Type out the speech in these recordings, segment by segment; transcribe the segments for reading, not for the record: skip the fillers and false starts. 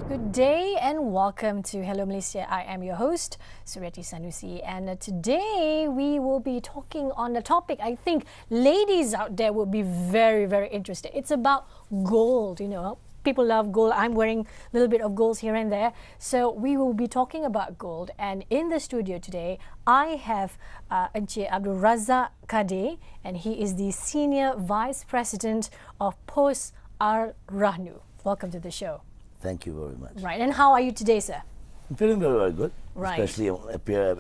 Good day and welcome to Hello Malaysia. I am your host, Suryati Sanusi, and today we will be talking on a topic I think ladies out there will be very interested. It's about gold. You know, people love gold. I'm wearing a little bit of gold here and there. So we will be talking about gold. And in the studio today, I have Encik Abdul Razak Kade, and he is the Senior Vice President of Pos Ar-Rahnu. Welcome to the show. Thank you very much. Right, and how are you today, sir? I'm feeling very good. Right. Especially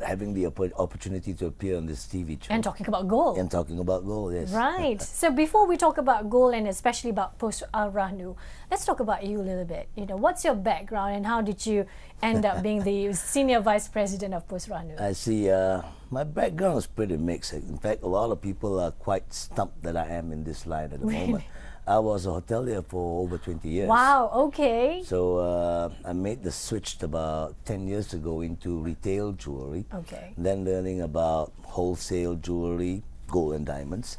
having the opportunity to appear on this TV show. And talking about gold. And talking about gold, yes. Right. So before we talk about gold and especially about Pos Ar-Rahnu, let's talk about you a little bit. You know, what's your background and how did you end up being the Senior Vice President of Pos Ar-Rahnu? I see. My background is pretty mixed. In fact, a lot of people are quite stumped that I am in this line at the moment. I was a hotelier for over 20 years. Wow, okay. So I made the switch about 10 years ago into retail jewelry. Okay. Then learning about wholesale jewelry, gold and diamonds,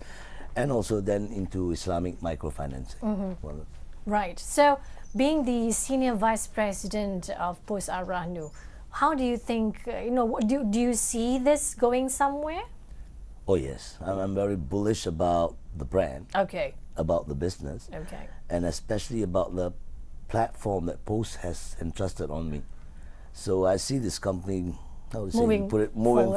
and also then into Islamic microfinancing. Well, Right. So being the Senior Vice President of Pos Ar-Rahnu, how do you think, do you see this going somewhere? oh yes, I'm very bullish about the brand. Okay. About the business, Okay. and especially about the platform that Post has entrusted on me. So I see this company, moving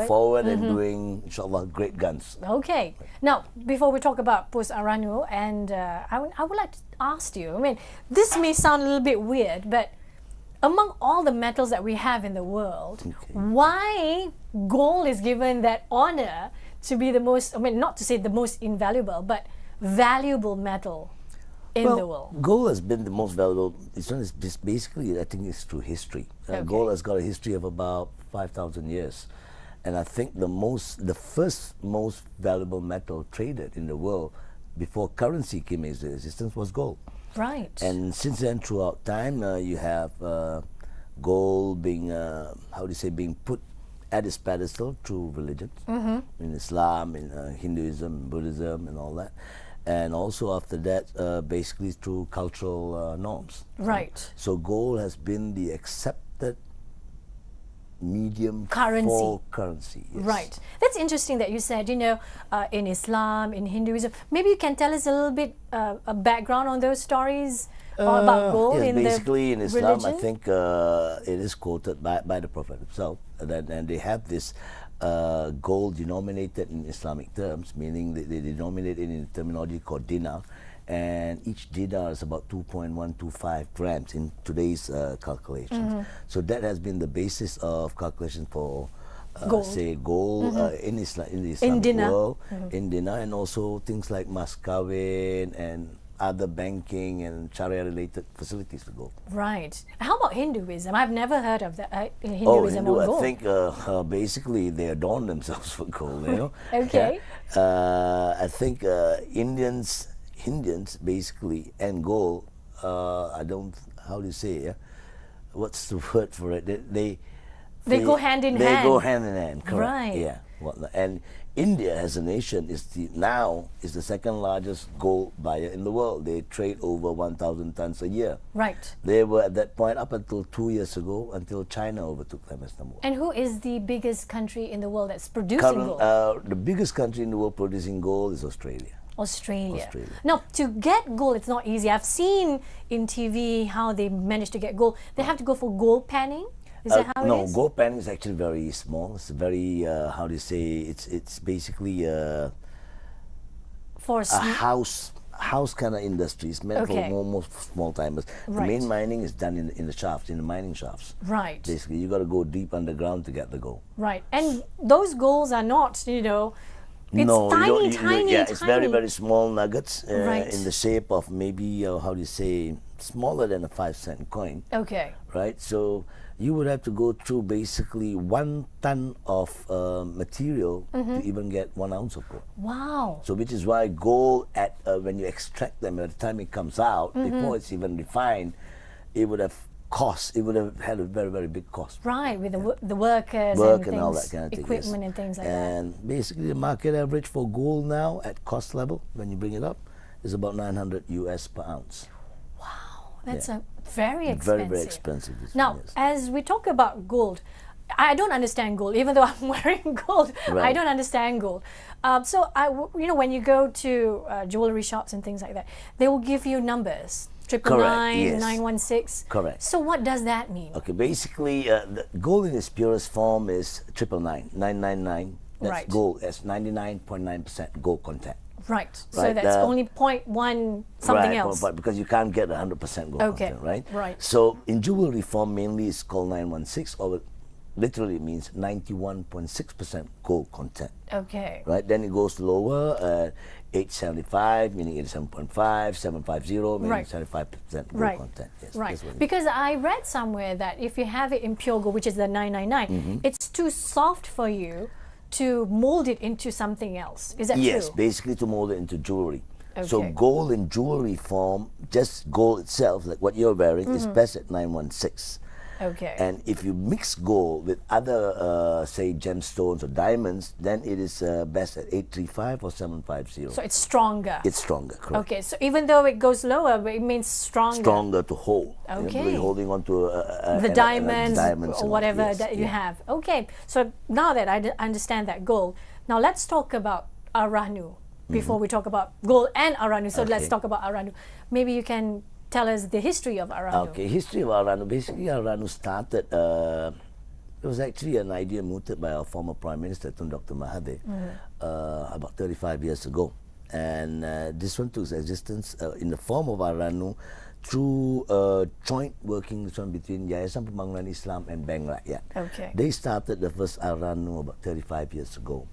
forward and doing, inshallah, great guns. Okay. Now, before we talk about Pos Ar-Rahnu, and I would like to ask you, I mean, this may sound a little bit weird, but among all the metals that we have in the world, why gold is given that honor to be the most, I mean, not to say the most invaluable, but valuable metal in the world? Gold has been the most valuable. It's just basically, I think it's through history. Gold has got a history of about 5,000 years. And I think the first most valuable metal traded in the world before currency came into existence was gold. Right. And since then, throughout time, you have gold being, being put at its pedestal through religions, in Islam, in Hinduism, Buddhism, and all that. And also after that, basically through cultural norms. Right. So gold has been the accepted medium Currency. for currency. Yes. Right. That's interesting that you said, in Islam, in Hinduism. Maybe you can tell us a little bit a background on those stories about gold yes, in basically in Islam, religion? I think it is quoted by the Prophet himself, and they have this gold denominated in Islamic terms, meaning they denominate it in a terminology called dinar, and each dinar is about 2.125 grams in today's calculations. So that has been the basis of calculation for gold. say gold in the Islamic dinar. world, in dinar, and also things like mas kawin and other banking and Sharia related facilities to gold. Right. How about Hinduism? I've never heard of that. Hindu, Hinduism or gold. I think basically they adorn themselves for gold, you know. Okay. Yeah. I think Indians basically, and gold, how do you say, yeah? What's the word for it? They go hand in hand. They go hand in hand, correct. Right. Yeah. And India as a nation is now the second largest gold buyer in the world. They trade over 1,000 tons a year. Right. They were at that point up until 2 years ago, until China overtook them as number one. And who is the biggest country in the world that's producing gold? The biggest country in the world producing gold is Australia. Australia. Now, to get gold, it's not easy. I've seen in TV how they manage to get gold. They have to go for gold panning. Is that how it is? No, gold panning is actually very small. It's very, how do you say, it's basically for a house kind of industry. It's meant for more small timers. Right. The main mining is done in the shafts, in the mining shafts. Right. Basically, you got to go deep underground to get the gold. Right. And those golds are not, it's no, tiny. It's very small nuggets Right. in the shape of maybe, how do you say, smaller than a 5-cent coin. Okay. Right. So you would have to go through basically 1 ton of material to even get 1 ounce of gold. Wow. So which is why gold, when you extract them, at the time it comes out, before it's even refined, it would have had a very big cost. Right, with the workers Work and all things, that kind of thing, equipment yes. and things like that. And basically the market average for gold now at cost level, when you bring it up, is about $900 US per ounce. Wow. that's a very expensive. Very expensive. Now, yes. as we talk about gold, I don't understand gold, even though I'm wearing gold. Right. I don't understand gold. So when you go to jewelry shops and things like that, they will give you numbers. 999, yes. 916. Correct. So what does that mean? Okay, basically, the gold in its purest form is 999, 999. That's Right. gold. That's 99.9% gold content. Right. So Right, that's only 0.1 something right, else. But because you can't get 100% gold Okay, content, right? right. So in jewelry form, mainly it's called 916, or it literally means 91.6% gold content. Okay. Right, then it goes lower, 875, meaning 87.5, 750, meaning Right. 75% gold Right. content. Yes, Right. that's what it Because I read somewhere that if you have it in pure gold, which is the 999, it's too soft for you to mold it into something else. Is that Yes, true? basically to mold it into jewelry. So Okay. gold in jewelry form, just gold itself, like what you're wearing, is best at 916. Okay. And if you mix gold with other, say, gemstones or diamonds, then it is best at 835 or 750. So it's stronger. It's stronger, correct. Okay, so even though it goes lower, but it means stronger. Stronger to hold. Okay. You're holding on to The diamonds, diamonds or and all, whatever yes, that you yeah. have. Okay, so now that I understand that gold, now let's talk about Aranu before we talk about gold and Aranu. So let's Okay. talk about Aranu. Maybe you can tell us the history of Aranu. Okay, history of Aranu. Basically, Aranu started, it was actually an idea mooted by our former Prime Minister, Dr. Mahathir, about 35 years ago. And this one took existence in the form of Aranu through joint working between Yayasan Pembangunan Islam and Bank Rakyat. Okay. They started the first Aranu about 35 years ago.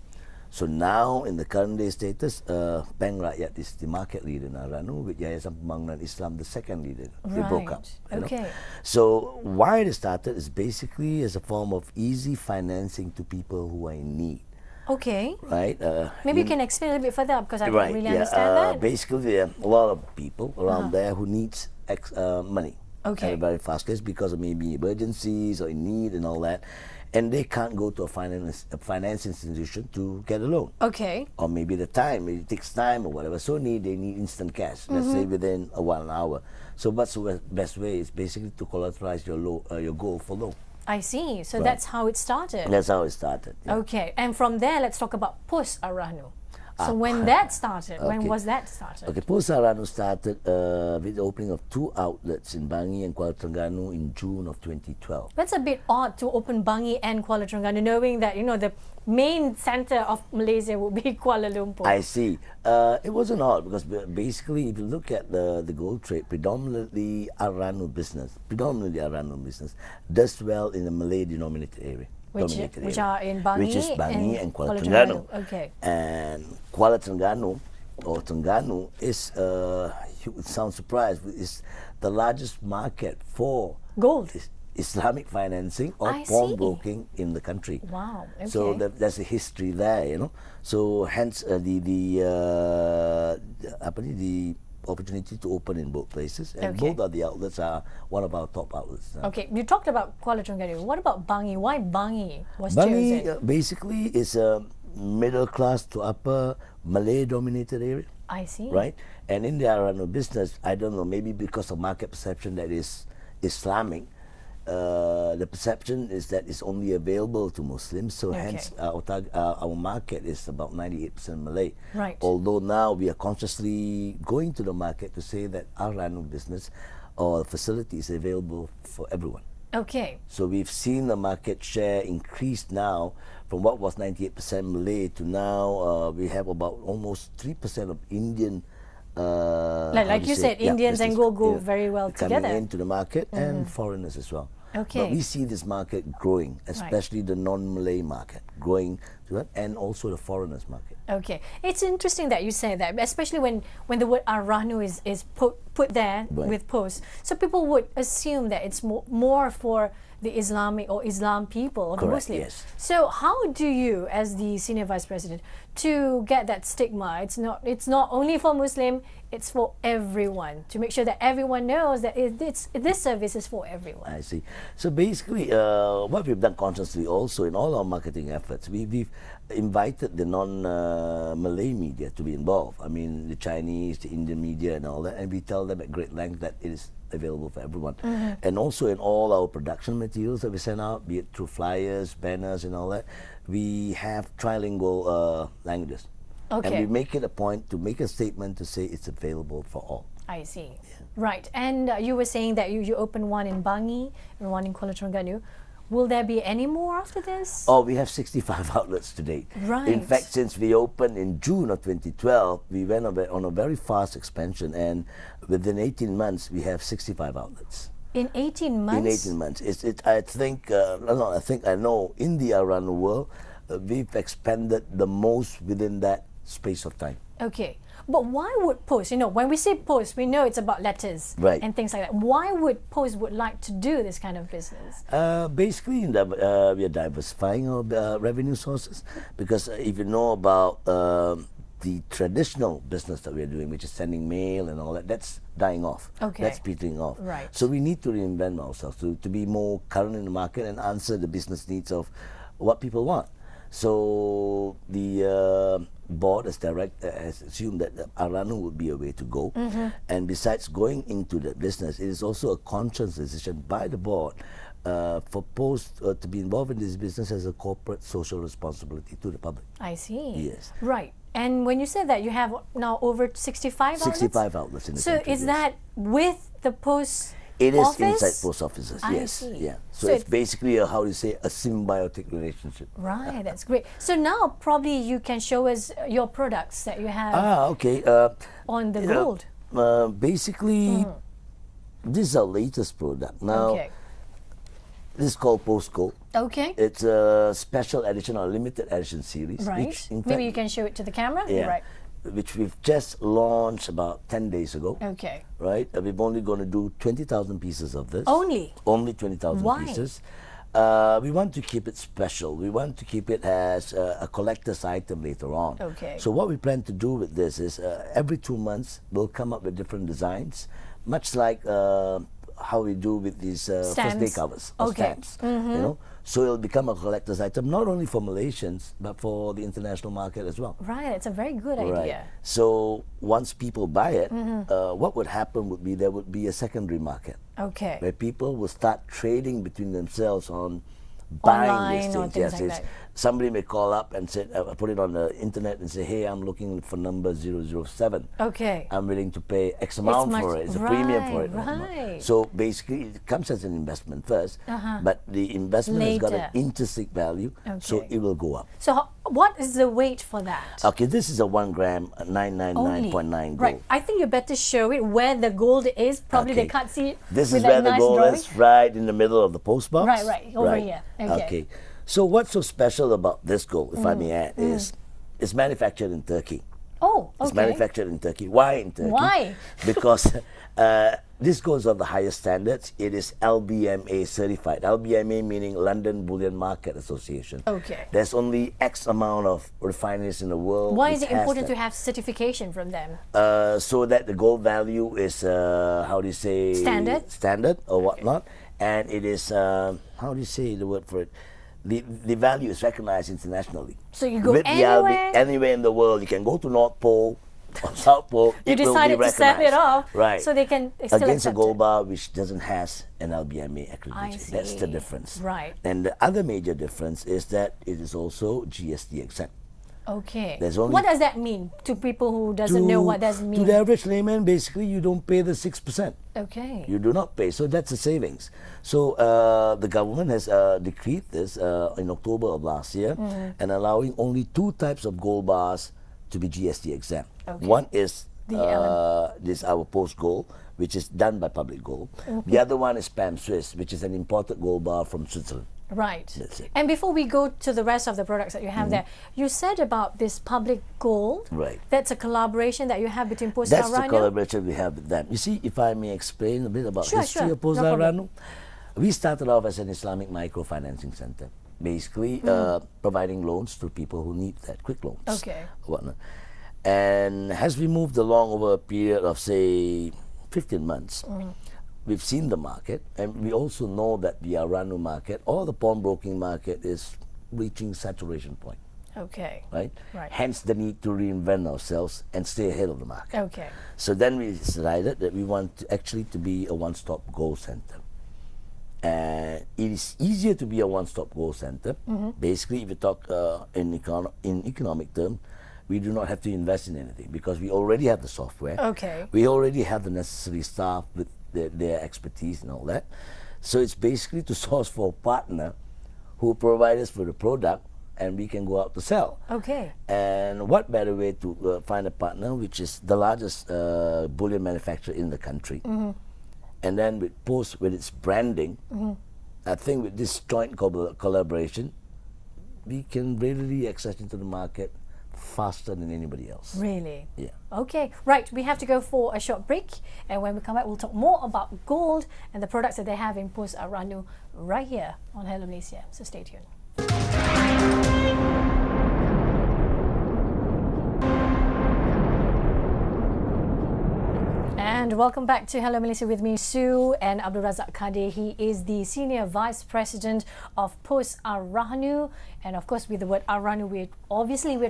So now, in the current day status, Bank Rakyat is the market leader in Aranu, with Yayasan Pembangunan Islam the second leader. They broke up. Right. you know. Okay. So why it started is basically as a form of easy financing to people who are in need. Okay. Right? Maybe you can explain a little bit further because I right, don't really yeah, understand that. Basically, there are a lot of people around there who needs money. Okay. At a very fast pace because of maybe emergencies or in need and all that. And they can't go to a finance institution to get a loan. Okay. Or maybe the time, it takes time or whatever. So they need instant cash, let's say within 1 hour. So what's the best way is basically to collateralize your gold for loan. I see. So Right. that's how it started. That's how it started. yeah. Okay. And from there, let's talk about post Aranu. So when that started, when Okay. was that started? Okay, Post Aranu started with the opening of 2 outlets in Bangi and Kuala Terengganu in June of 2012. That's a bit odd to open Bangi and Kuala Terengganu, knowing that the main center of Malaysia would be Kuala Lumpur. I see. It wasn't odd because basically, if you look at the gold trade, predominantly Aranu business does well in the Malay denominated area. Which are in Bangi, which is Bangi and Kuala Terengganu. Terengganu. Okay. And Kuala Terengganu or Terengganu is, you would sound surprised, is the largest market for Gold. Islamic financing or I pawnbroking in the country. Wow. Okay. So there's a history there, So hence the opportunity to open in both places, and Okay. both of the outlets are one of our top outlets. Okay, you talked about Kuala Terengganu. What about Bangi? Why Bangi was Bangi chosen? basically is a middle class to upper Malay dominated area. I see. Right? And in the Aranu business, I don't know, maybe because of market perception that is Islamic, the perception is that it's only available to Muslims, so Okay. hence our market is about 98% Malay. Right. Although now we are consciously going to the market to say that Aranu business or facility is available for everyone. Okay. So we've seen the market share increase now from what was 98% Malay to now we have about almost 3% of Indian. Like you said, Indians and gold go very well coming together. into the market and foreigners as well. Okay. But we see this market growing, especially the non-Malay market growing to that, and also the foreigners market. Okay, it's interesting that you say that, especially when the word Aranu is put there Right. with post. So people would assume that it's more for the Islamic or Islam people or the Correct, Muslims. yes. So how do you, as the senior vice president, to get that stigma. It's not only for Muslim, it's for everyone, to make sure that everyone knows that this service is for everyone. I see. So basically, what we've done consciously also in all our marketing efforts, we've invited the non-Malay media to be involved. I mean, the Chinese, the Indian media and all that, and we tell them at great length that it is available for everyone. And also in all our production materials that we send out, be it through flyers, banners and all that, we have trilingual languages. Okay. And we make it a point to make a statement to say it's available for all. I see. Right. And you were saying that you opened one in Bangi and one in Kuala Terengganu. Will there be any more after this? Oh, we have 65 outlets to date. Right. In fact, since we opened in June of 2012, we went on a very fast expansion, and within 18 months, we have 65 outlets. In 18 months? In 18 months. I know India around the world, we've expanded the most within that space of time. Okay. But why would Post, when we say Post, we know it's about letters and things like that. Why would Post would like to do this kind of business? Basically, we are diversifying our revenue sources, because if you know about the traditional business that we are doing, which is sending mail and all that, that's dying off. Okay. That's petering off. Right. So we need to reinvent ourselves to be more current in the market and answer the business needs of what people want. So the board has assumed that Aranu would be a way to go. And besides going into the business, it is also a conscious decision by the board for Post to be involved in this business as a corporate social responsibility to the public. I see. Yes. Right. And when you said that you have now over 65 outlets? 65 outlets in the country. So is that with the Post It is office? inside post offices, I yes. see. Yeah. So it's basically a symbiotic relationship. Right, that's great. So now probably you can show us your products that you have Okay. on the gold. Basically, this is our latest product. Now, this is called Post Gold. Okay. It's a special edition or limited edition series. Right. Which, in Maybe fact, you can show it to the camera. Yeah. Right. Which we've just launched about 10 days ago. Okay. Right? We've only going to do 20,000 pieces of this. Only? Only 20,000 Why? pieces. We want to keep it special. We want to keep it as a collector's item later on. Okay. So what we plan to do with this is every 2 months we'll come up with different designs, much like how we do with these first day covers or stamps. You know, so it'll become a collector's item not only for Malaysians but for the international market as well. Right, it's a very good idea. So once people buy it, what would happen would be there would be a secondary market. Okay. Where people will start trading between themselves on buying Online these or things. things like that. Somebody may call up and say, put it on the internet and say, hey, I'm looking for number 007. Okay. I'm willing to pay X amount for it. It's a premium for it. Right. So basically, it comes as an investment first, but the investment has got an intrinsic value, so it will go up. So what is the weight for that? Okay, this is a 1 gram, 999.9 gold. Right. I think you better show it where the gold is. Probably they can't see it. This with is where that the nice gold drawing. is, right in the middle of the post box. Right, over here. Okay. So what's so special about this gold, if I may add, is it's manufactured in Turkey. Oh, okay. It's manufactured in Turkey. Why in Turkey? Why? Because this gold is of the highest standards. It is LBMA certified. LBMA meaning London Bullion Market Association. Okay. There's only X amount of refineries in the world. Why is it important to have certification from them? So that the gold value is, how do you say? Standard or whatnot. And it is, how do you say the word for it? The value is recognized internationally. So you go with anywhere? Anywhere in the world. You can go to North Pole or South Pole. You decided to sell it off, right? So they can still against a accept gold it. bar which doesn't has an LBMA accreditation. I see. That's the difference. Right. And the other major difference is that it is also GST exempt. Okay. There's only what does that mean to people who doesn't know what that means? To the average layman, basically, you don't pay the 6%. Okay. You do not pay, so that's a savings. So the government has decreed this in October of last year and allowing only 2 types of gold bars to be GST exempt. Okay. One is this our Post Gold, which is done by Public Gold. The other one is Pam Swiss, which is an imported gold bar from Switzerland. Right. That's it. And before we go to the rest of the products that you have there, you said about this Public Gold. Right. That's a collaboration that you have between Post That's Aranu. the collaboration we have with them. You see, if I may explain a bit about history of Post No Aranu. We started off as an Islamic microfinancing center. basically providing loans to people who need that, quick loans. Okay. Whatnot. And as we moved along over a period of, say, 15 months, we've seen the market, and we also know that the Aranu market or the pawnbroking market is reaching saturation point. Okay. Right? Right. Hence the need to reinvent ourselves and stay ahead of the market. Okay. So then we decided that we want to actually to be a one-stop gold center. And it is easier to be a one-stop gold center. Basically, if you talk in economic terms, we do not have to invest in anything because we already have the software. Okay. We already have the necessary staff with their expertise and all that. So it's basically to source for a partner who provide us with the product and we can go out to sell. Okay. And what better way to find a partner, which is the largest bullion manufacturer in the country. And then with Post, with its branding, I think with this joint collaboration, we can readily access into the market faster than anybody else. Really? Yeah. Okay, right. We have to go for a short break, and when we come back, we'll talk more about gold and the products that they have in Post Aranu right here on Hello Malaysia. So stay tuned. And welcome back to Hello Malaysia with me, Sue, and Abdul Razak Kadir. He is the Senior Vice President of Post Aranu. And of course, with the word Aranu, we're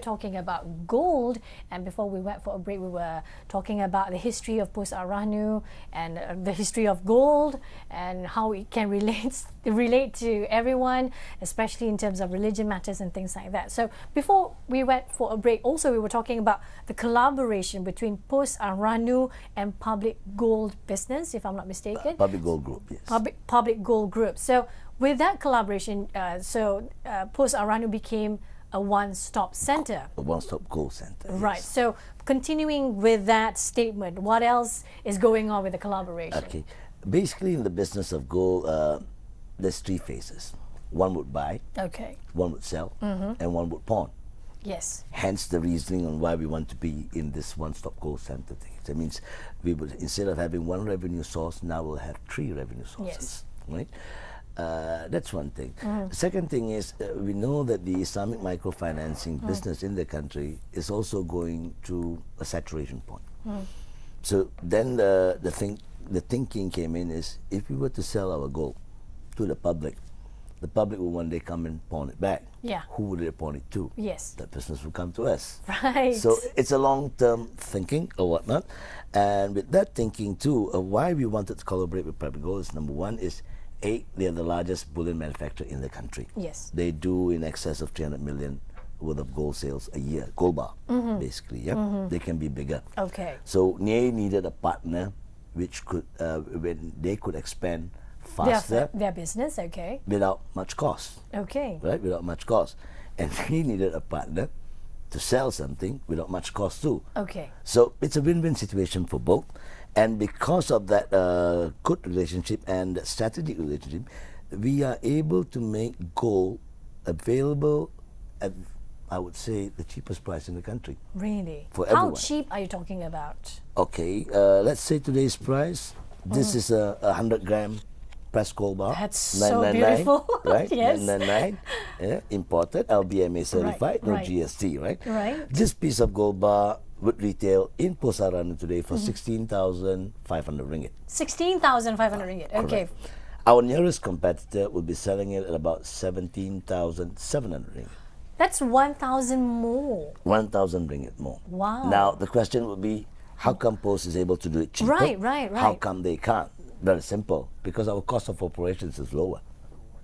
talking about gold. And before we went for a break, we were talking about the history of Post Aranu and the history of gold and how it can relate to everyone, especially in terms of religion matters and things like that. So before we went for a break, also we were talking about the collaboration between Post Aranu and Public Gold Business, if I'm not mistaken. Public Gold Group, yes. Public Gold Group. So with that collaboration, Post Aranu became a one-stop center. A one-stop gold center. Right. Yes. So continuing with that statement, what else is going on with the collaboration? Okay. Basically, in the business of gold, there's three phases. One would buy, Okay. one would sell, and one would pawn. Yes. Hence the reasoning on why we want to be in this one-stop gold center thing. That means we would, instead of having one revenue source, now we'll have three revenue sources. Yes. Right? That's one thing. The second thing is we know that the Islamic microfinancing business in the country is also going to a saturation point. So then the thinking came in is if we were to sell our gold to the public will one day come and pawn it back. Yeah. Who would they pawn it to? Yes. That business will come to us. Right. So it's a long-term thinking or whatnot. And with that thinking too, why we wanted to collaborate with Public Gold is number one is, they are the largest bullion manufacturer in the country. Yes. They do in excess of 300 million worth of gold sales a year, gold bar, basically. Yeah, they can be bigger. Okay. So they needed a partner which could, when they could expand faster Their business, okay. without much cost. Okay. Right, without much cost, and we needed a partner to sell something without much cost too. Okay. So it's a win-win situation for both. And because of that good relationship and that strategic relationship, we are able to make gold available at, I would say, the cheapest price in the country. Really? For How everyone. cheap are you talking about? Okay, let's say today's price. This is a 100-gram pressed gold bar. That's so beautiful. Right? Yes. 999, yeah, imported, LBMA certified, no right. GST, right? Right. This piece of gold bar would retail in Post Aranu today for 16,500 ringgit. 16,500 ringgit. Okay. Correct. Our nearest competitor would be selling it at about 17,700 ringgit. That's 1,000 more. 1,000 ringgit more. Wow. Now the question would be, how come Post is able to do it cheaper? Right. How come they can't? Very simple. Because our cost of operations is lower.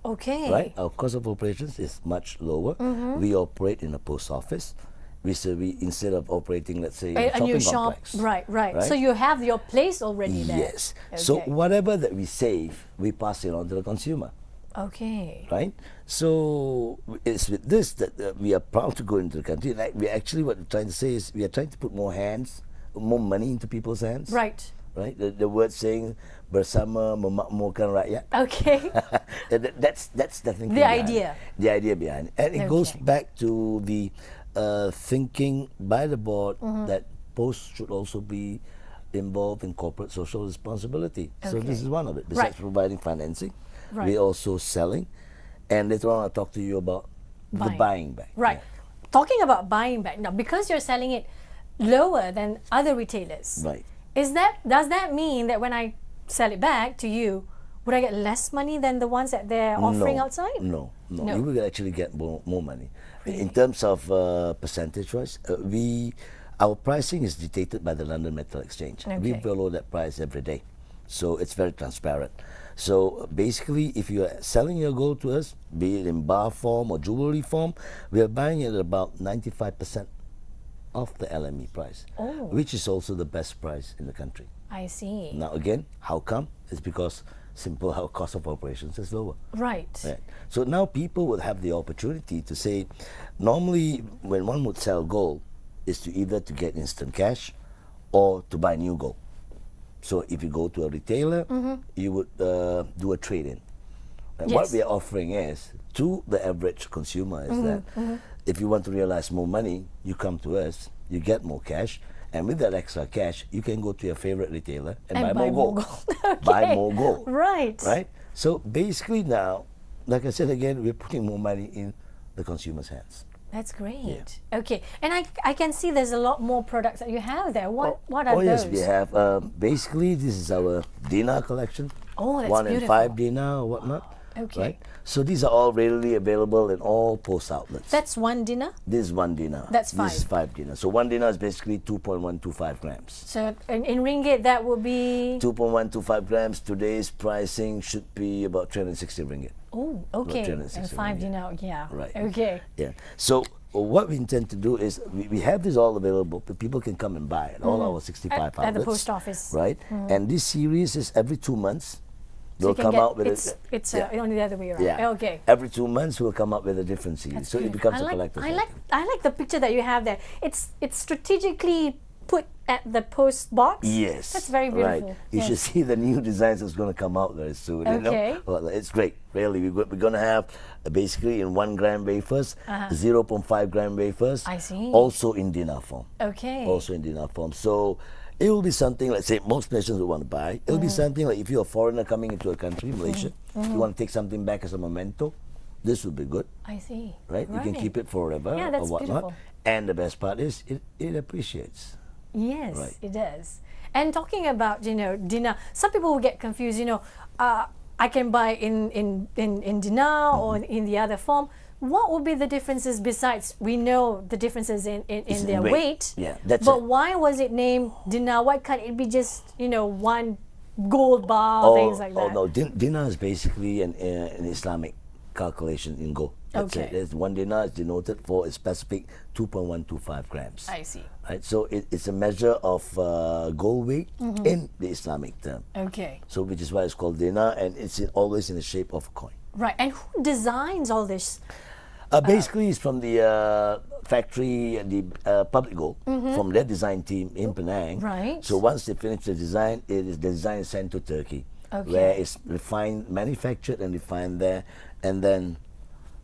Okay. Right? Our cost of operations is much lower. We operate in a post office. We instead of operating, let's say, A new shopping shop. complex. Right. So you have your place already there. Yes. So Okay. whatever that we save, we pass it on to the consumer. Okay. Right? So it's with this that we are proud to go into the country. Like we actually, what we're trying to say is we are trying to put more money into people's hands. Right. Right? The word saying bersama memakmurkan rakyat. Okay. That's the thinking. The idea. The idea behind it. And it goes back to the thinking by the board that Post should also be involved in corporate social responsibility. So this is one of it. Besides providing financing, we're also selling. And later on, I'll talk to you about the buying back. Right. Yeah. Talking about buying back now, because you're selling it lower than other retailers. Right. Does that mean that when I sell it back to you, would I get less money than the ones that they're offering outside? No. You will actually get more money. Really? In terms of percentage-wise, our pricing is dictated by the London Metal Exchange. Okay. We follow that price every day. So it's very transparent. So basically, if you are selling your gold to us, be it in bar form or jewelry form, we are buying it at about 95% of the LME price, which is also the best price in the country. I see. Now again, how come? It's because our cost of operations is lower. Right. So now people would have the opportunity to say, normally when one would sell gold, is to either to get instant cash or to buy new gold. So if you go to a retailer, you would do a trade-in. And what we are offering is, to the average consumer, is that if you want to realize more money, you come to us, you get more cash, and with that extra cash, you can go to your favorite retailer and buy more gold. Okay. Buy more gold. Right. Right? So basically now, like I said again, we're putting more money in the consumer's hands. That's great. Okay, and I can see there's a lot more products that you have there. What are those? Yes, we have. Basically, this is our dinar collection. Oh, that's 1 beautiful. and 5 dinar or whatnot. Okay. Right? So these are all readily available in all post outlets. That's 1 dinar? This is 1 dinar. That's 5. This is 5 dinar. So 1 dinar is basically 2.125 grams. So in ringgit, that would be? 2.125 grams. Today's pricing should be about 360 ringgit. Oh, okay. And 360 5 ringgit. dinar, yeah. Right. Okay. Yeah. So what we intend to do is we have this all available, but people can come and buy it. All our 65 outlets. At the post office. Right. And this series is every 2 months. So They'll come out with it's only the other way around. Yeah. Okay. Every 2 months we'll come up with a different series. That's so it beautiful. becomes a collector's item. I like the picture that you have there. It's strategically put at the post box. Yes. That's very beautiful. Right. You should see the new designs that's going to come out very soon. You know? Well, it's great. Really, we're going to have basically in 1 gram wafers, 0.5 gram wafers. I see. Also in dinar form. Okay. Also in dinar form. So it will be something, let's say most nations will want to buy. It will be something like if you're a foreigner coming into a country, Malaysia, you want to take something back as a memento, this would be good. I see. Right? You can keep it forever Yeah, or that's whatnot. beautiful. And the best part is it appreciates. Yes, Right. it does. And talking about, dinar, some people will get confused, I can buy in dinar or in the other form. What would be the differences besides, we know the differences in their weight. Yeah, that's but it. why was it named dinar? Why can't it be just, 1 gold bar, things like that? Oh, no. Dinar is basically an Islamic calculation in gold. That's Okay. it. There's 1 dinar is denoted for a specific 2.125 grams. I see. Right? So it's a measure of gold weight in the Islamic term. Okay. So which is why it's called dinar, and it's always in the shape of a coin. Right. And who designs all this? Basically, it's from the factory, the Public Gold, from their design team in Penang. Right. So once they finish the design, the design is sent to Turkey, where it's refined, manufactured and refined there, and then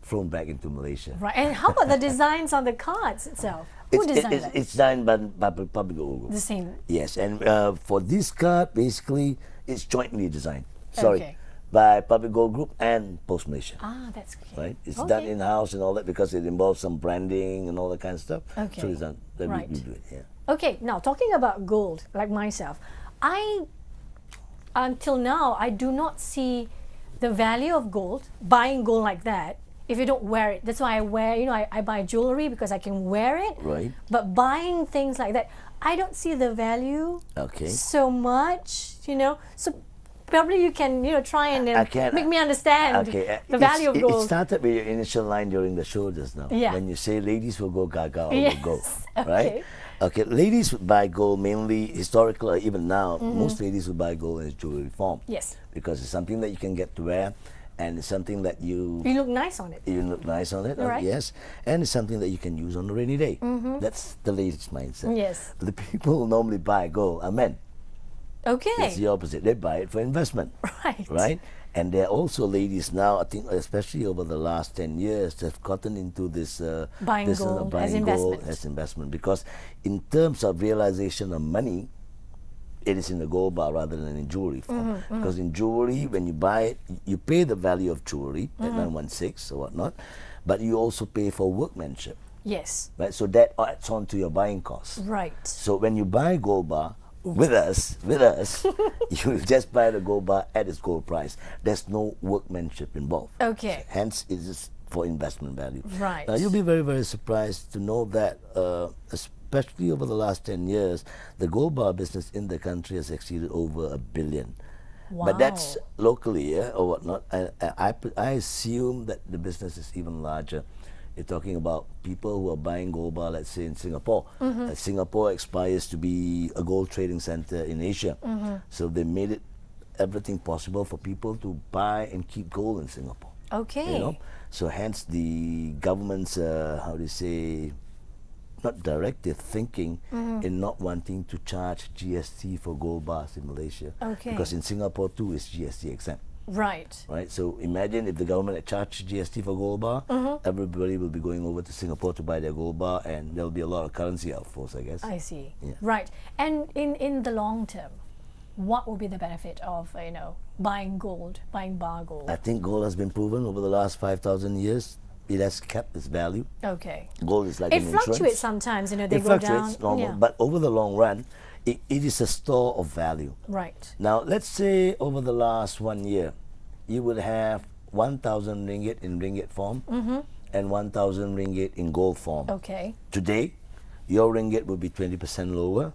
flown back into Malaysia. Right. And how about the designs on the cards itself? Who designed that? It's designed by Public Gold. The same. Yes, and for this card, basically, it's jointly designed. Okay. By Public Gold Group and Post Malaysia. Ah, that's great. Right? It's done in-house and all that because it involves some branding and all that kind of stuff. Okay. So it's done. That Right. we do it, yeah. Okay, now talking about gold, like myself, until now, I do not see the value of gold, buying gold like that, if you don't wear it. That's why I wear, I buy jewelry because I can wear it. Right. But buying things like that, I don't see the value so much, So probably you can, try and make me understand the value of gold. It started with your initial line during the show just now. Yeah. When you say ladies will go gaga or Yes. will go. Okay. Right? Okay, ladies would buy gold mainly, historical or even now, most ladies would buy gold in its jewelry form. Yes. Because it's something that you can get to wear, and it's something that You look nice on it. you look nice on it, Right. yes, and it's something that you can use on a rainy day. That's the ladies' mindset. Yes. The people who normally buy gold are men. Okay. It's the opposite. They buy it for investment. Right. Right? And there are also ladies now, I think especially over the last 10 years, that have gotten into this Buying business gold of buying as gold investment. as investment. Because in terms of realization of money, it is in the gold bar rather than in jewelry form. Because in jewelry, when you buy it, you pay the value of jewelry at 916 or whatnot, but you also pay for workmanship. Yes. Right, so that adds on to your buying cost. Right. So when you buy gold bar with us, you just buy the gold bar at its gold price. There's no workmanship involved. Okay. Hence, it is for investment value. Right. Now, you'll be very, very surprised to know that, especially over the last 10 years, the gold bar business in the country has exceeded over $1 billion. Wow. But that's locally, yeah, or whatnot. I assume that the business is even larger. You're talking about people who are buying gold bar, let's say in Singapore. Singapore aspires to be a gold trading center in Asia. So they made it everything possible for people to buy and keep gold in Singapore. Okay. You know? So hence the government's, how do you say, not directive thinking in not wanting to charge GST for gold bars in Malaysia. Okay. Because in Singapore too is GST exempt. Right. Right, so imagine if the government had charged GST for gold bar, everybody will be going over to Singapore to buy their gold bar, and there'll be a lot of currency outflows, I guess. I see. Yeah. Right. And in the long term, what will be the benefit of buying gold, buying bar gold? I think gold has been proven over the last 5,000 years. It has kept its value. Okay. Gold is like It an fluctuates insurance. sometimes. They It go fluctuates, down. normal, Yeah. but over the long run, it is a store of value. Right. Now, let's say over the last 1 year, you would have 1,000 ringgit in ringgit form and 1,000 ringgit in gold form. Okay. Today, your ringgit will be 20% lower.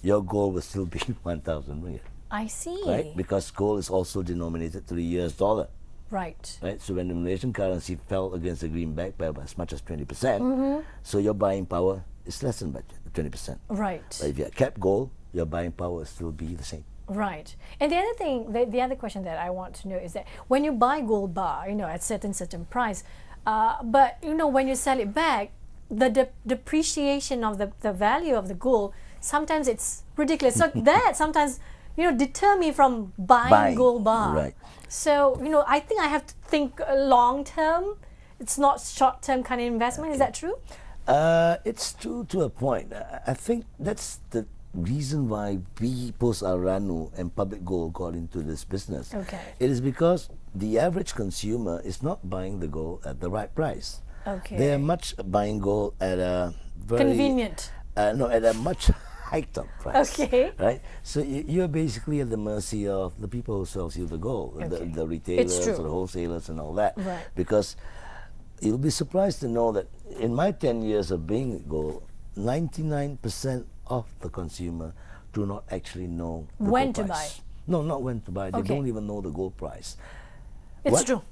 Your gold will still be 1,000 ringgit. I see. Right? Because gold is also denominated to the US dollar. Right. Right? So when the Malaysian currency fell against the greenback by as much as 20%, so your buying power is less than 20%. Right. But if you had kept gold, your buying power will still be the same. Right. And the other thing, the other question that I want to know is that when you buy gold bar, at certain price, but when you sell it back, the depreciation of the value of the gold, sometimes it's ridiculous. So that sometimes deter me from buying gold bar. Right. So I think I have to think long term. It's not short term kind of investment. Is that true? It's true to a point. I think that's the reason why we, Pos Aranu and Public Gold, got into this business. Okay. It is because the average consumer is not buying the gold at the right price. Okay. They are much buying gold at a very Convenient. No, at a much hiked up price. Okay. Right. So you're basically at the mercy of the people who sells you the gold, Okay. the retailers, true. or the wholesalers, and all that. Right. Because you'll be surprised to know that in my 10 years of being at gold, 99% of the consumer do not actually know the When gold to price. buy. No, not when to buy. They Okay. don't even know the gold price. It's What- true.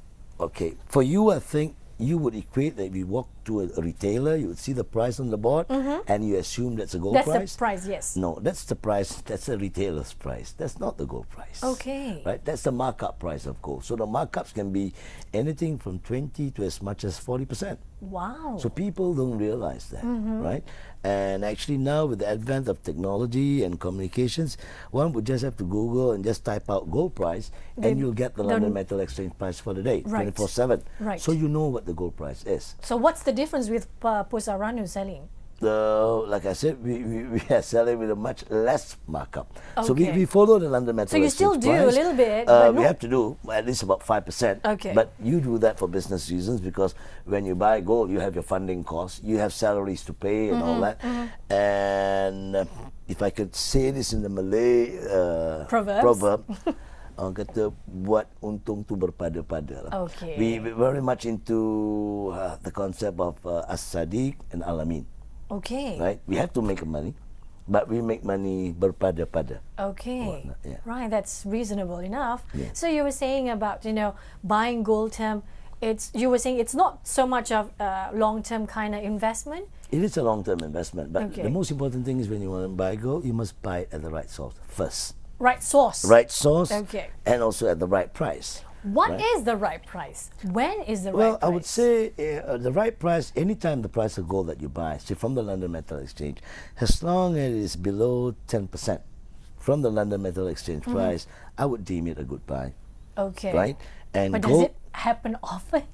Okay, for you, I think you would equate that if you walk to a retailer, you would see the price on the board, and you assume that's a gold That's price. the price, yes. No, that's the price. That's a retailer's price. That's not the gold price. Okay. Right. That's the markup price of gold. So the markups can be anything from 20 to as much as 40%. Wow. So people don't realize that, right? And actually now with the advent of technology and communications, one would just have to Google and just type out gold price, and you'll get the London Metal Exchange price for the day, Right. 24/7. Right. So you know what the gold price is. So what's the difference with Pos Aranu selling? Like I said, we are selling with a much less markup. So Okay. we follow the London Metal So you Exchange still do a price. little bit, but we no- have to do at least about 5%. Okay. But you do that for business reasons, because when you buy gold, you have your funding costs, you have salaries to pay and all that. And if I could say this in the Malay Proverbs. proverb, orang kata buat untung tu berpada-pada lah. Okay. We're very much into the concept of as-sadiq and al-amin. Okay. Right? We have to make money, but we make money berpada-pada. Okay. Whatnot, yeah. Right, that's reasonable enough. Yeah. So you were saying about, buying gold term, you were saying it's not so much of a long-term kind of investment. It is a long-term investment, but Okay. the most important thing is when you want to buy gold, you must buy it at the right source first. Right source. Right source, Okay. and also at the right price. What Right. is the right price? When is the Well, right price? I would say the right price, anytime the price of gold that you buy, say from the London Metal Exchange, as long as it is below 10% from the London Metal Exchange price, I would deem it a good buy. Okay. Right? And But does gold, it happen often?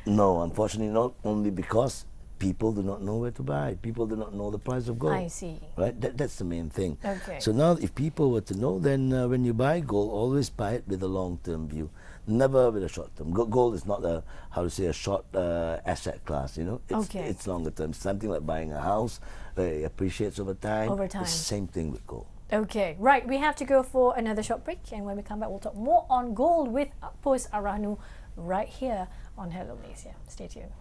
no, unfortunately not, only because people do not know where to buy. People do not know the price of gold. I see. Right? That's the main thing. Okay. So now if people were to know, then when you buy gold, always buy it with a long-term view. Never with a short-term. Gold is not a, how to say, a short asset class, you know. It's longer term. Something like buying a house, it appreciates over time. Over time. It's the same thing with gold. Okay, right. We have to go for another short break, and when we come back, we'll talk more on gold with Pos Arahnu right here on Hello Malaysia. Stay tuned.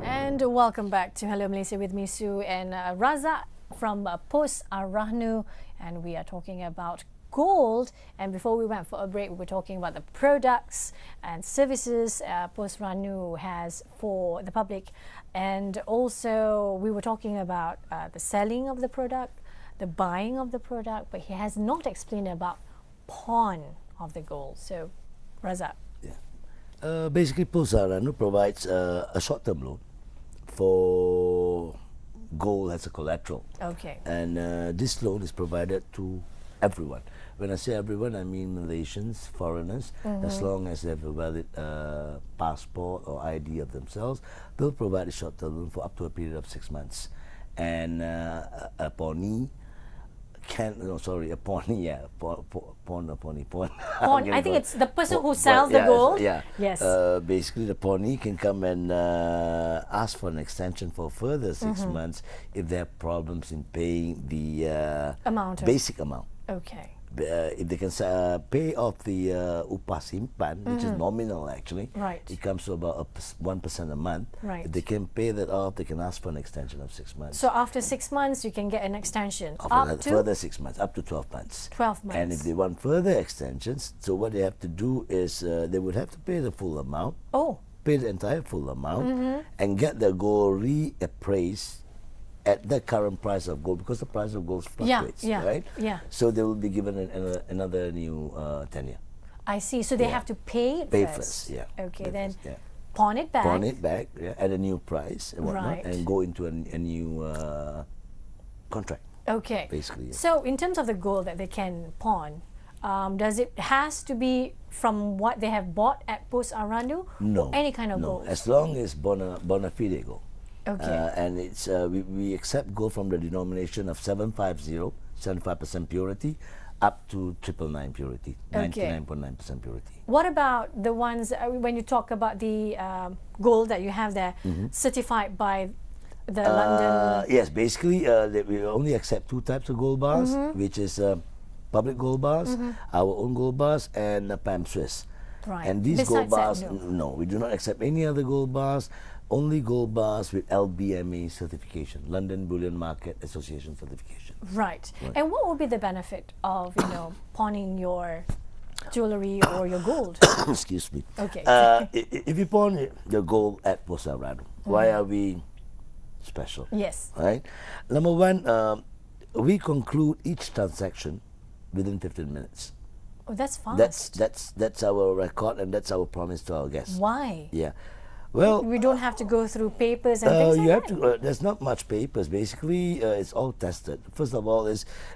And welcome back to Hello Malaysia with me, Sue, and Raza from Pos Arahnu, and we are talking about gold. And before we went for a break, we were talking about the products and services Pos Arahnu has for the public, and also we were talking about the selling of the product, the buying of the product, but he has not explained about pawn of the gold. So, Raza. Yeah. Basically, Pos Arahnu provides a short-term loan for gold as a collateral. Okay. And this loan is provided to everyone. When I say everyone, I mean Malaysians, foreigners, as long as they have a valid passport or ID of themselves, they'll provide a short-term loan for up to a period of 6 months. And a pawnee a pawnee, yeah, pawn. I think it's the person who sells the gold. Yeah. Yes. Basically, the pawnee can come and ask for an extension for further 6 months if they have problems in paying the basic amount. Okay. If they can pay off the upah simpan, which is nominal actually, right, it comes to about 1% a month. Right. If they can pay that off, they can ask for an extension of 6 months. So after 6 months, you can get an extension up to further 6 months, up to 12 months. 12 months. And if they want further extensions, so what they have to do is they would have to pay the full amount. Oh. Pay the entire full amount and get the gold reappraised at the current price of gold, because the price of gold fluctuates, right? Yeah. So they will be given another new tenure. I see. So they have to pay it first. Yeah. Okay, pay then first, pawn it back. Pawn it back, at a new price and whatnot, Right. and go into a new contract. Okay. Basically. Yeah. So in terms of the gold that they can pawn, does it has to be from what they have bought at Pos Arahnu? No. Or any kind of no. gold? As long as bona fide gold. Okay. And it's we accept gold from the denomination of 750, 75% purity, up to 999 purity, 99.9% purity. What about the ones, when you talk about the gold that you have there, certified by the London? Yes, basically we only accept 2 types of gold bars, which is public gold bars, our own gold bars, and PAM Swiss. Right. And these Besides gold bars, that, no, we do not accept any other gold bars. Only gold bars with LBMA certification, London Bullion Market Association certification. Right. And what would be the benefit of, pawning your jewelry or your gold? Excuse me. Okay. If you pawn your gold at Pos Arahnu, why are we special? Yes. Right. Number one, we conclude each transaction within 15 minutes. Oh, that's fast. That's our record, and that's our promise to our guests. Why? Yeah. Well, we don't have to go through papers and things like you have that? to. There's not much papers. Basically, it's all tested. First of all,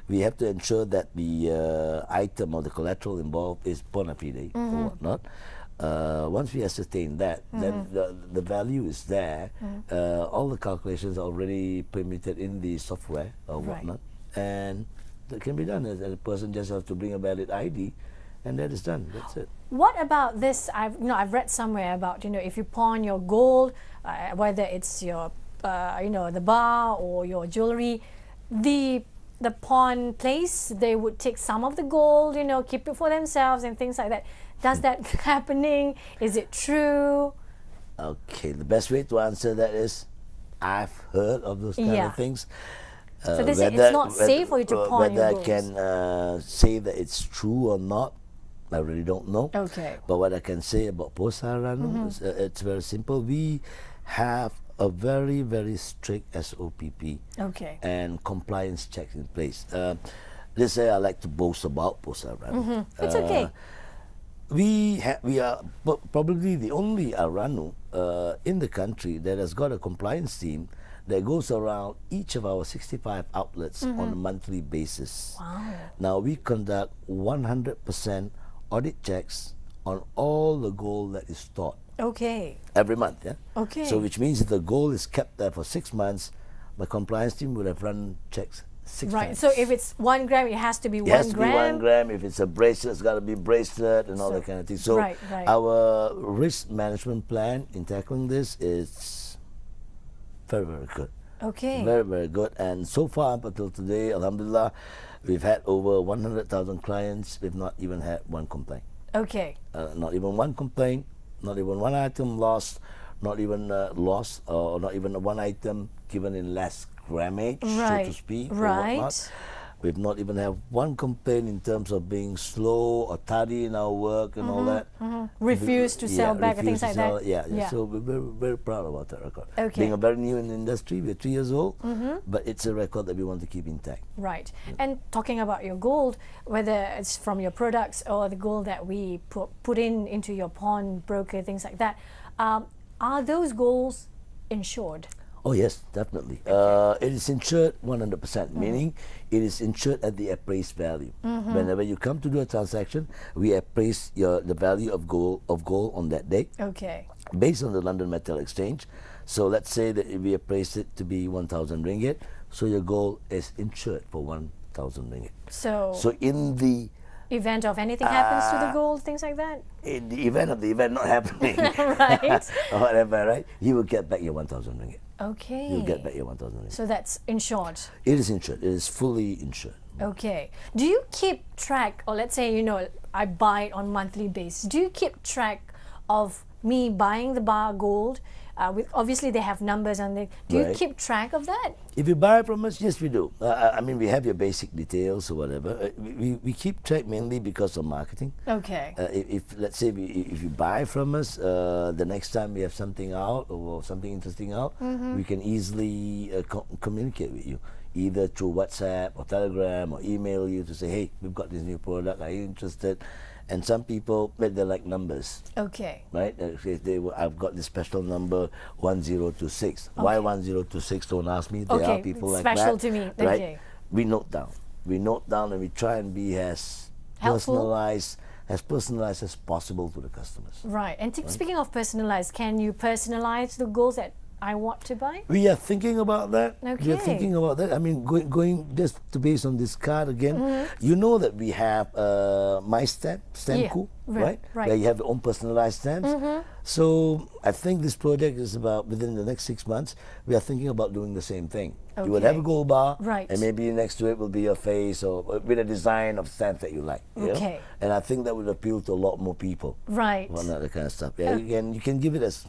we have to ensure that the item or the collateral involved is bona fide or whatnot. Once we ascertain that, then the value is there. All the calculations are already permitted in the software or whatnot, and that can be done. And the person just has to bring a valid ID, and that is done. That's it. What about this? I've read somewhere about if you pawn your gold, whether it's your the bar or your jewelry, the pawn place, they would take some of the gold, keep it for themselves and things like that. Does that happening? Is it true? Okay, the best way to answer that is, I've heard of those kind of things. So they say it's not safe for you to pawn your golds. Whether I can say that it's true or not, I really don't know. Okay. But what I can say about Pos Arahnu is it's very simple. We have a very, very strict SOPP and compliance checks in place. Let's say I like to boast about Pos Arahnu. It's okay. We are probably the only Arahnu in the country that has got a compliance team that goes around each of our 65 outlets on a monthly basis. Wow. Now we conduct 100% audit checks on all the gold that is stored Okay. every month. Yeah. Okay. So which means if the gold is kept there for 6 months, my compliance team would have run checks 6 Right. times. So if it's 1 gram, it has to be It 1 has to gram. be 1 gram. If it's a bracelet, it's got to be bracelet and all that kind of thing. So right. our risk management plan in tackling this is very, very good. Okay. Very, very good. And so far up until today, alhamdulillah, we've had over 100,000 clients. We've not even had one complaint. Okay. Not even one complaint, not even one item lost, not even lost, or not even one item given in less grammage, so to speak, or whatnot. We've not even had one complaint in terms of being slow or tardy in our work and all that. Refuse to sell back, things like that. Yeah. So we're very, very proud about that record. Okay. Being a very new in the industry, we're 3 years old, but it's a record that we want to keep intact. Right. And talking about your gold, whether it's from your products or the gold that we put into your pawn broker, things like that, are those golds insured? Oh yes, definitely. It is insured 100%, meaning it is insured at the appraised value. Whenever you come to do a transaction, we appraise the value of gold on that day. Okay. Based on the London Metal Exchange. So let's say that we appraise it to be 1,000 ringgit. So your gold is insured for 1,000 ringgit. So in the event of anything happens to the gold, things like that? In the event of the event not happening, right, or whatever, right? You will get back your 1,000 ringgit. Okay. You'll get back your 1,000 ringgit. So that's insured? It is insured. It is fully insured. Okay. Do you keep track, or let's say, I buy it on monthly basis. Do you keep track of me buying the bar gold? Obviously, they have numbers on there. Do you keep track of that? If you buy from us, yes, we do. I mean, we have your basic details or whatever. We keep track mainly because of marketing. Okay. If let's say if you buy from us, the next time we have something out or something interesting out, we can easily communicate with you, either through WhatsApp or Telegram or email you to say, hey, we've got this new product. Are you interested? And some people, they like numbers. Okay. Right? I've got this special number 1026. Okay. Why 1026? Don't ask me. There are people like that. Special to me. Right? Okay. We note down. We note down and we try and be as personalized as possible to the customers. Right. And speaking of personalized, can you personalize the golds that I want to buy? We are thinking about that. Okay. We are thinking about that. I mean, going just based on this card again, you know that we have My Stamp, Stamku, right? Where you have your own personalized stamps. So I think this project is about, within the next 6 months, we are thinking about doing the same thing. You would have a gold bar, and maybe next to it will be your face or with a design of stamps that you like. You know? And I think that would appeal to a lot more people. Right. Well, that kind of stuff. Yeah, you can give it as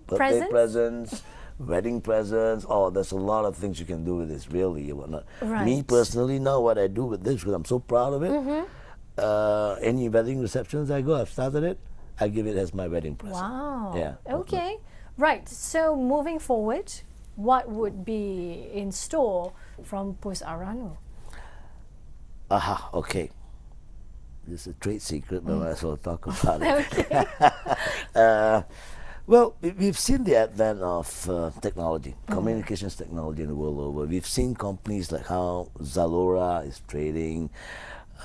birthday presents, wedding presents. Oh, there's a lot of things you can do with this, really. Whatnot. Right. Me personally, now what I do with this, because I'm so proud of it, any wedding receptions I go, I've started it, I give it as my wedding present. Wow. Yeah. Okay. Right. So moving forward, what would be in store from Pos Aranu? Aha, okay. This is a trade secret, but I might as well talk about it. Okay. Well, we've seen the advent of technology, communications technology in the world over. We've seen companies like how Zalora is trading.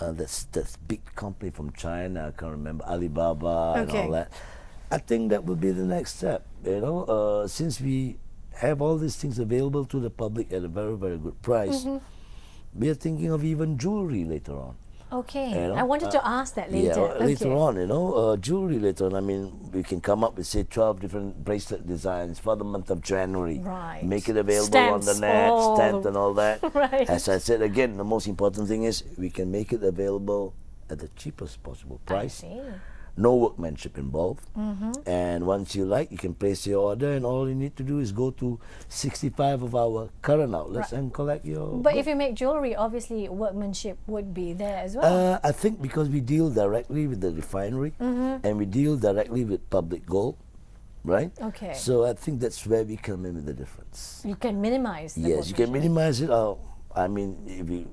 That's big company from China. I can't remember, Alibaba and all that. I think that would be the next step. Since we have all these things available to the public at a very, very good price, we are thinking of even jewelry later on. Okay, I wanted to ask that later. Yeah, later on, jewelry later on. I mean, we can come up with, say, 12 different bracelet designs for the month of January. Right. Make it available Stamps, on the net, stamped and all that. Right. As I said, again, the most important thing is we can make it available at the cheapest possible price. I see. No workmanship involved. And once you like, you can place your order, and all you need to do is go to 65 of our current outlets and collect your But if you make jewelry, obviously workmanship would be there as well. I think because we deal directly with the refinery and we deal directly with public gold, right? Okay. So I think that's where we come in with the difference. You can minimize the Yes, you can minimize it. I mean, if you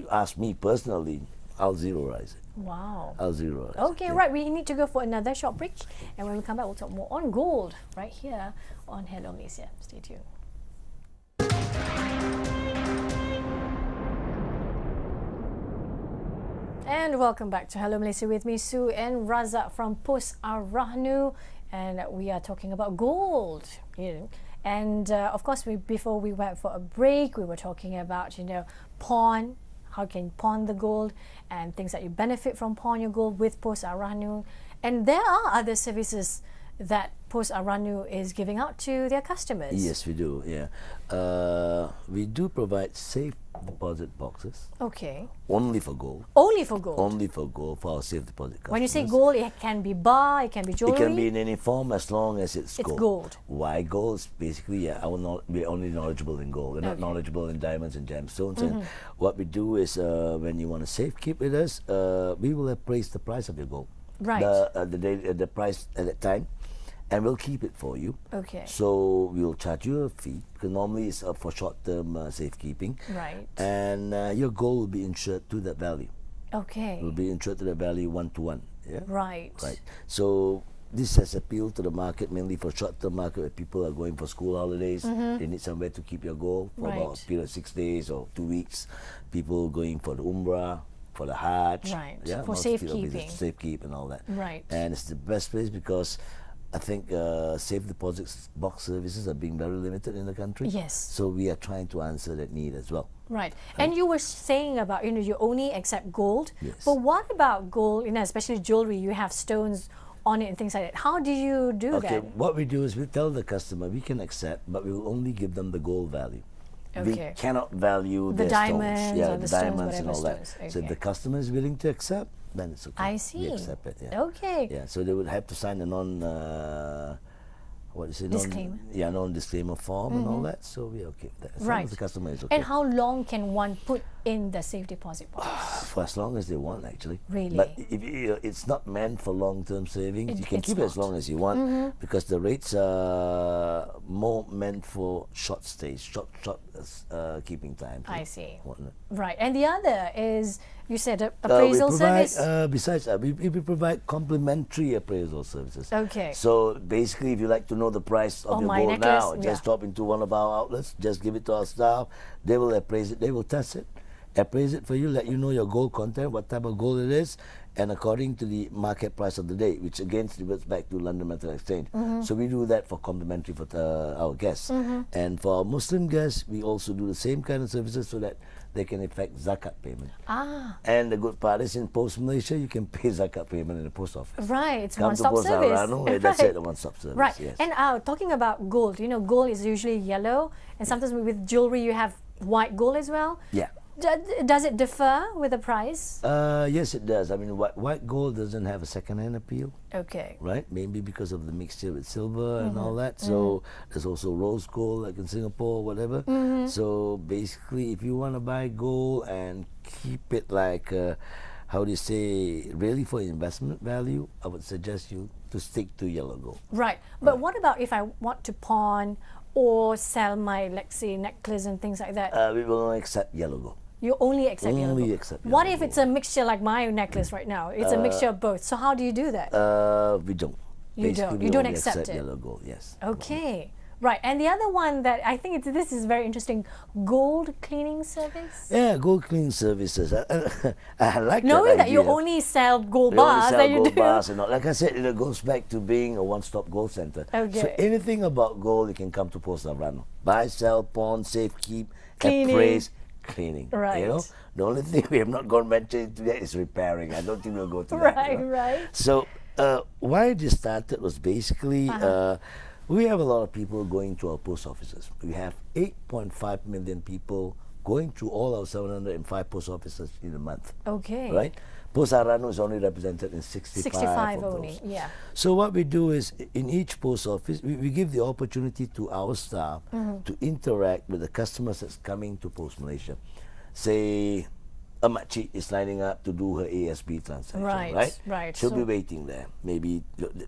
ask me personally, I'll zeroize it. Wow. I'll zeroize it. Okay, right. We need to go for another short break. And when we come back, we'll talk more on gold right here on Hello Malaysia. Stay tuned. And welcome back to Hello Malaysia with me, Sue and Razak from Pos Arahnu, and we are talking about gold. And of course, before we went for a break, we were talking about pawn. How can you pawn the gold and things that you benefit from pawn your gold with Pos Arahnu. And there are other services that Pos Arahnu is giving out to their customers. Yes, we do. Yeah, we do provide safe deposit boxes. Okay. Only for gold. Only for gold. Only for gold for our safe deposit customers. When you say gold, it can be bar, it can be jewelry. It can be in any form as long as it's gold. It's gold. Why gold? Is basically, we're only knowledgeable in gold. We're not knowledgeable in diamonds and gemstones. And what we do is, when you want to safekeep with us, we will appraise the price of your gold. Right. The price at that time, and we'll keep it for you. Okay. So we'll charge you a fee, because normally it's for short-term safekeeping. Right. And your gold will be insured to that value. Okay. Will be insured to that value 1-to-1. Yeah. Right. Right. So this has appealed to the market, mainly for short-term market, where people are going for school holidays. They need somewhere to keep your gold for about a period of 6 days or 2 weeks. People going for the Umrah, for the Hajj. Right. Yeah. For safekeeping. Safekeep and all that. Right. And it's the best place because I think safe deposits box services are being very limited in the country. Yes. So we are trying to answer that need as well. Right. And you were saying about, you only accept gold. Yes. But what about gold, especially jewelry, you have stones on it and things like that. How do you do that? Okay, what we do is we tell the customer we can accept, but we will only give them the gold value. Okay. We cannot value The their diamonds stones. Yeah, or the the stones, diamonds and all whatever that. stones. So if Okay. the customer is willing to accept, then it's okay. I see. We accept it. Yeah. Okay. Yeah. So they would have to sign a Disclaimer. non-disclaimer form and all that. So we're okay with that. As long Right. as the customer is okay. And how long can one put in the safe deposit box? For as long as they want, actually. Really? But if it's not meant for long-term savings. You can it's keep it as not. long as you want, because the rates are more meant for short stays, short keeping time. I see. Whatnot. Right. And the other is, you said appraisal we provide, service? Besides that, we provide complimentary appraisal services. Okay. So basically, if you like to know the price of your my gold necklace, now, just drop into one of our outlets, just give it to our staff. They will appraise it. They will test it, appraise it for you, let you know your gold content, what type of gold it is, and according to the market price of the day, which again reverts back to London Metal Exchange. So we do that for complimentary for our guests. And for our Muslim guests, we also do the same kind of services so that they can effect zakat payment. And the good part is, in Post Malaysia, you can pay zakat payment in the post office. Right, it's Come to one-stop Post service. Arahnu, that's it, a one-stop service. Right. Yes. And talking about gold, gold is usually yellow, and sometimes with jewelry you have white gold as well. Yeah. Does it differ with the price? Yes, it does. I mean, white gold doesn't have a second-hand appeal. Okay. Right? Maybe because of the mixture with silver and all that. So there's also rose gold, like in Singapore, whatever. So basically, if you want to buy gold and keep it like, how do you say, really for investment value, I would suggest you to stick to yellow gold. Right. But what about if I want to pawn or sell my, let's say, necklace and things like that? We will only accept yellow gold. You only accept yellow Only gold. accept What yellow if it's a mixture like my necklace right now? It's a mixture of both. So how do you do that? We don't. You Basically, don't. we You don't only accept it. yellow gold, yes. Okay. Right. And the other one that I think this is very interesting, gold cleaning service. Yeah, gold cleaning services. I like Knowing that you idea. only sell gold We only bars, sell that you gold do. bars and all. Like I said, it goes back to being a one-stop gold center. So Okay. anything about gold, you can come to Pos Arahnu. Buy, sell, pawn, save, keep, Cleaning. appraise, cleaning. Right. The only thing we have not gone venture into that is repairing. I don't think we'll go to that. Right, right. So why this started was basically we have a lot of people going to our post offices. We have 8.5 million people going through all our 705 post offices in a month. Okay. Right? Pos Arahnu is only represented in 65 of only, those. yeah. So what we do is, in each post office, we give the opportunity to our staff to interact with the customers that's coming to Post Malaysia. Say, a makcik is lining up to do her ASB transaction, Right. She'll be So- waiting there. Maybe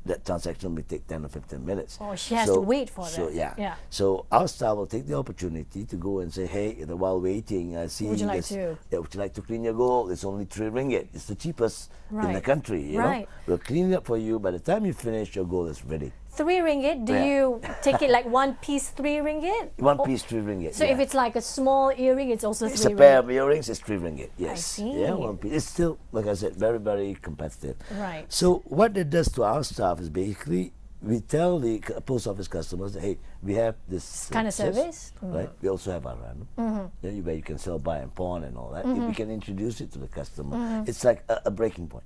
that transaction may take 10 or 15 minutes. Oh, she has to wait for so, that. Yeah. Yeah. So our staff will take the opportunity to go and say, hey, while waiting, see, Would you like to? Yeah, would you like to clean your gold? It's only 3 ringgit. It's the cheapest in the Right. country. You Right. know? We'll clean it up for you. By the time you finish, your gold is ready. RM3, do Yeah. you take it like one piece RM3? One piece RM3. So if it's like a small earring, it's also it's RM3. a pair of earrings, it's RM3. Yes. see. Yeah, one piece. It's still, like I said, very, very competitive. Right. So what it does to our staff is basically we tell the post office customers that, hey, we have this kind of service. right? We also have our run, where you can sell, buy and pawn and all that. If we can introduce it to the customer, it's like a breaking point,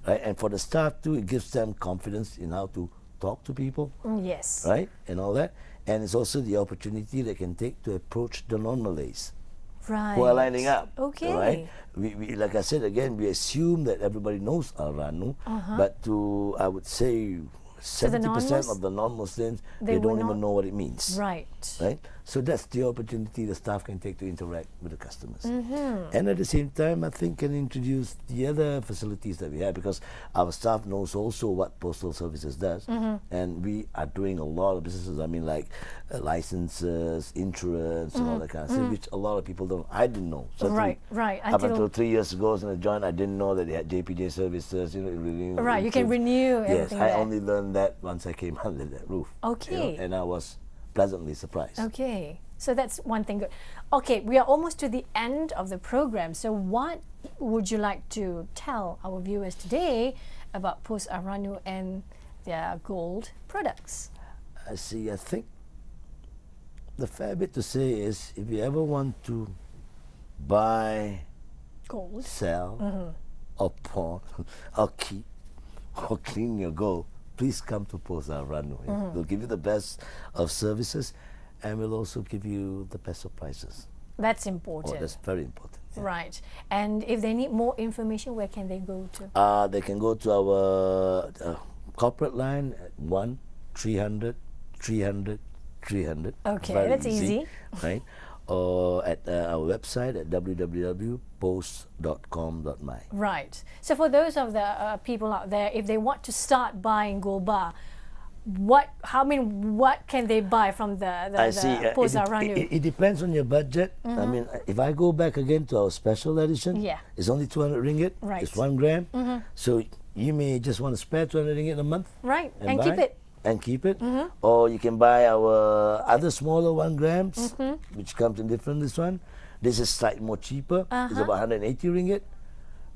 right? And for the staff too, it gives them confidence in how to talk to people, Yes. right? And all that. And it's also the opportunity they can take to approach the non-Malays Right. who are lining up. Okay. Right? We like I said again, we assume that everybody knows Al-Ranu, but to, I would say, 70% of the non-Muslims, they don't even know what it means. Right. Right? So that's the opportunity the staff can take to interact with the customers. And at the same time, I think can introduce the other facilities that we have, because our staff knows also what postal services does. And we are doing a lot of businesses, I mean like licenses, insurance and all that kind of stuff, which a lot of people don't. I didn't know. Certainly, Right. Up until 3 years ago when I joined, I didn't know that they had JPJ services, renew. Right, you can renew Yes, everything I there. only learned that once I came under that roof. Okay. And I was pleasantly surprised. Okay, so that's one thing good. Okay, we are almost to the end of the program. So what would you like to tell our viewers today about Pos Al-Ranu and their gold products? I see. I think the fair bit to say is, if you ever want to buy, Gold. sell, or pawn, or keep, or clean your gold, please come to Pos Al-Ranu. We'll give you the best of services, and we'll also give you the best of prices. That's important. Oh, that's very important. Yeah. Right. And if they need more information, where can they go to? They can go to our corporate line at 1-300-300-300. Okay, Very that's easy. Right? Or at our website at www.post.com.my. Right. So for those of the people out there, if they want to start buying gold bar, what can they buy from the Pos Al-Ranu? It depends on your budget. I mean, if I go back again to our special edition, it's only 200 ringgit. Right. It's 1 gram. So you may just want to spare 200 ringgit a month. Right. And buy keep it. And keep it. Or you can buy our other smaller 1 grams, which comes in different this one. This is slightly more cheaper. It's about 180 ringgit.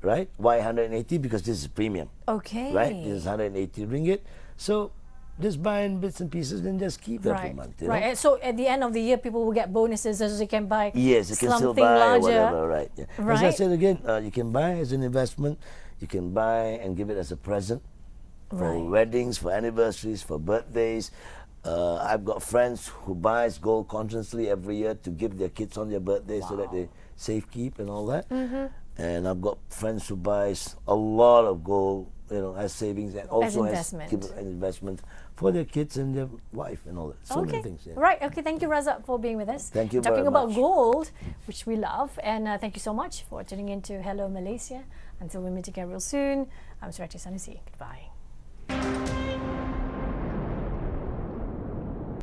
Right? Why 180? Because this is premium. Okay. Right? This is 180 ringgit. So just buying bits and pieces and just keep every month. Right. And so at the end of the year, people will get bonuses so they can buy yes, you can still something buy larger. whatever, right? Yeah. Right. As I said again, you can buy as an investment. You can buy and give it as a present for weddings, for anniversaries, for birthdays. I've got friends who buys gold consciously every year to give their kids on their birthday so that they safekeep and all that. And I've got friends who buys a lot of gold, as savings and also as give an investment for their kids and their wife and all that. So many things. Yeah. Right. Okay. Thank you, Razak, for being with us. Thank you Talking very about much. gold, which we love, and thank you so much for tuning in to Hello Malaysia. Until we meet again real soon, I'm Surati Sanusi. Goodbye.